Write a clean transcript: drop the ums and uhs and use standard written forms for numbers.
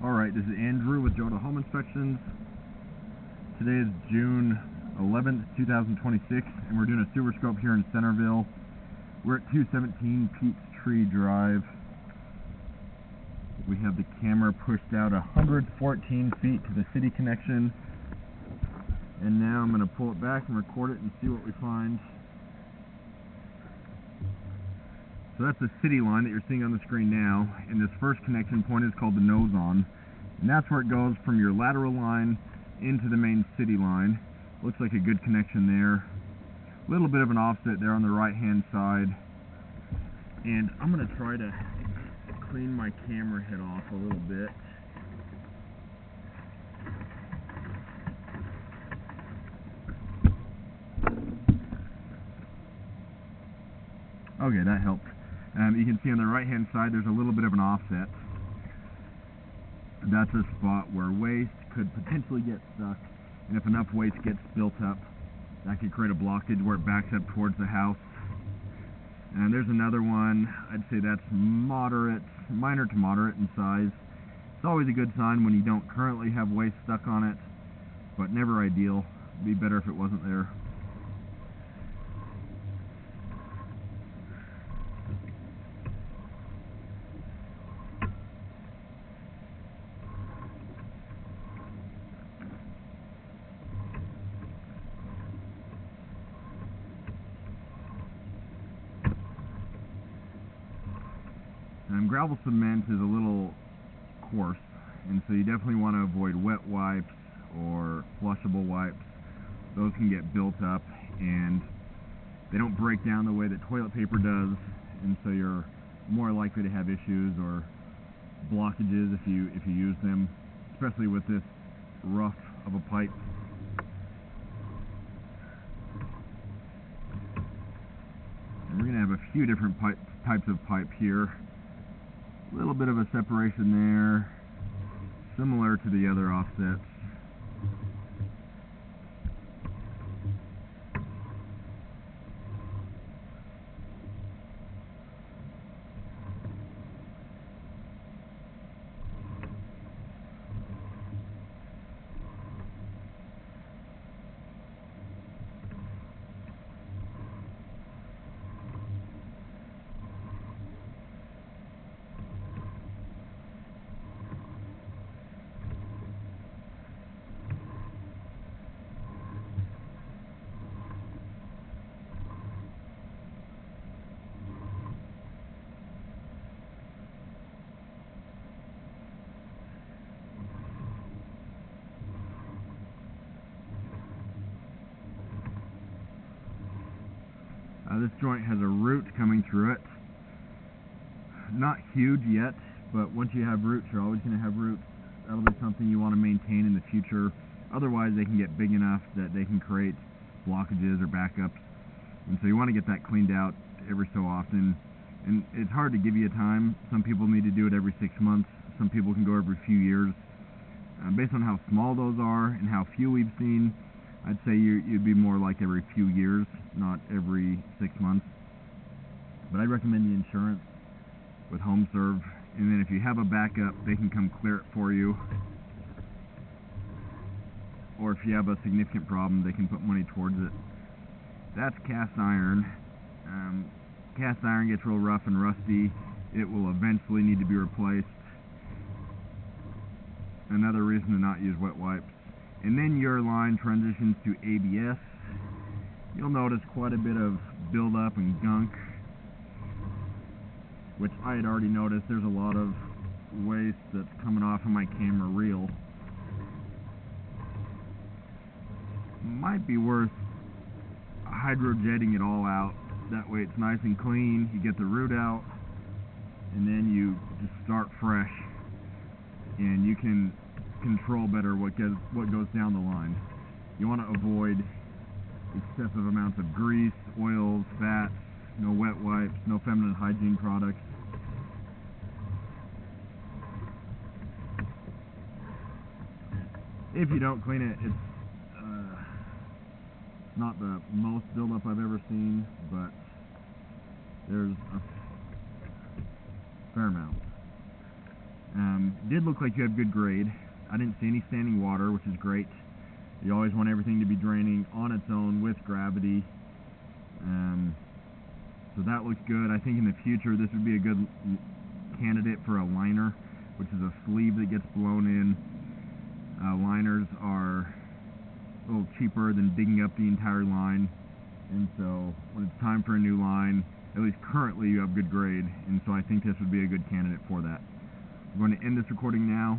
Alright, this is Andrew with Joda Home Inspections. Today is June 11th, 2026, and we're doing a sewer scope here in Centerville. We're at 217 Peachtree Drive. We have the camera pushed out 114 feet to the city connection. And now I'm going to pull it back and record it and see what we find. So that's the city line that you're seeing on the screen now, and this first connection point is called the nose on, and that's where it goes from your lateral line into the main city line. Looks like a good connection there. A little bit of an offset there on the right hand side, and I'm going to try to clean my camera head off a little bit. Okay, that helped. You can see on the right hand side there's a little bit of an offset. That's a spot where waste could potentially get stuck, and if enough waste gets built up, that could create a blockage where it backs up towards the house. And there's another one. I'd say that's minor to moderate in size. It's always a good sign when you don't currently have waste stuck on it, but never ideal. It'd be better if it wasn't there. Gravel cement is a little coarse, and so you definitely want to avoid wet wipes or flushable wipes. Those can get built up, and they don't break down the way that toilet paper does, and so you're more likely to have issues or blockages if you use them, especially with this rough of a pipe. And we're going to have a few different types of pipe here. A little bit of a separation there, similar to the other offsets. This joint has a root coming through it. Not huge yet, but once you have roots, you're always going to have roots. That'll be something you want to maintain in the future. Otherwise, they can get big enough that they can create blockages or backups. And so you want to get that cleaned out every so often. And it's hard to give you a time. Some people need to do it every 6 months. Some people can go every few years. Based on how small those are and how few we've seen, I'd say you'd be more like every few years, not every 6 months. But I'd recommend the insurance with HomeServe, and then if you have a backup, they can come clear it for you. Or if you have a significant problem, they can put money towards it. That's cast iron. Cast iron gets real rough and rusty. It will eventually need to be replaced. Another reason to not use wet wipes. And then your line transitions to ABS. You'll notice quite a bit of buildup and gunk, which I had already noticed. There's a lot of waste that's coming off of my camera reel. Might be worth hydrojetting it all out. That way it's nice and clean. You get the root out, and then you just start fresh, and you can control better what goes down the line. You want to avoid excessive amounts of grease, oils, fats, no wet wipes, no feminine hygiene products. If you don't clean it, it's not the most buildup I've ever seen, but there's a fair amount. Did look like you have good grade. I didn't see any standing water, which is great. You always want everything to be draining on its own with gravity. So that looks good. I think in the future this would be a good candidate for a liner, which is a sleeve that gets blown in. Liners are a little cheaper than digging up the entire line, and so when it's time for a new line, at least currently you have good grade, and so I think this would be a good candidate for that. I'm going to end this recording now.